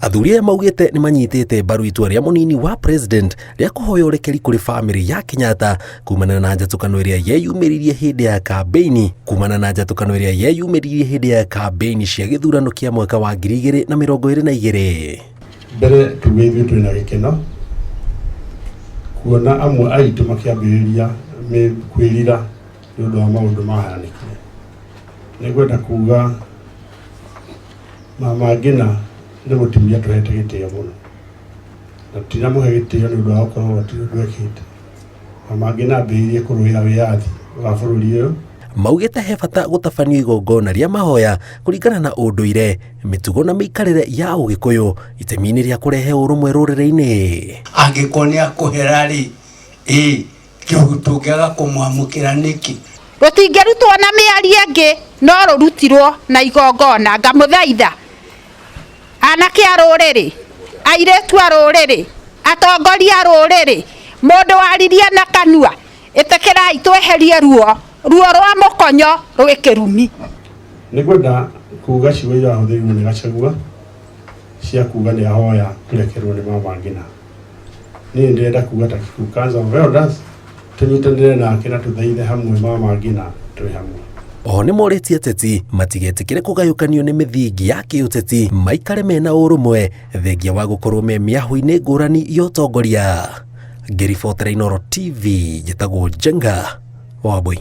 Athuri aya maugite ni manyitite mbaru itua ria munini wa president ria kuhoya urekeri kuri family ya Kenyatta kumana na njatukano iria yeyumiririe hindi ya kampeini cia githurano kia mwaka wa 2022. Mbere tugithio twina gikeno kuona amwe aitu makiambiriria kwirira ni undu wa maundu mahanikire. Nigwenda kuga Mama Ngina ni mutumia tuhete gitio muno na tinamuhe gitio ni undu wa gukorwo twekite. Mama Ngina ambiririe kuruira wiathi wa bururi uyu. Maugite he bata gutabanio igongona ria mahoya kuringana na unduire, mitugo na miikarire ya Ugikuyu itemi-ini ria kurehe urumwe rurire-ini. Angikonia kuherari tungiaga kumwamukira niki rutingerutwo na miari angi no rurutirwo na igongona. Ngamuthaitha anake a ruriri, airetu a ruriri, atongoria a ruriri, mundu wariria na kanua, itekerai tweherie ruo rwa mukonyo rwikirumi. Nigwenda kuga ciugo iria huthirirwo ni Gachagua cia kuga ni ahoya kurekerwo ni Mama Ngina. Ni ndenda kuga ta Kikukanza of Elders tunyitanire nake na tuthaithe hamwe Mama Ngina twi hamwe. O ni moritie ateti matigetikire kugayukanio ni mithingi ya kiuteti, maikare mena urumwe thengia wa gukorwo me miahu-ini ngurani ya utongoria. Ngiribotera Inooro TV, njitagwo Njenga Wambui.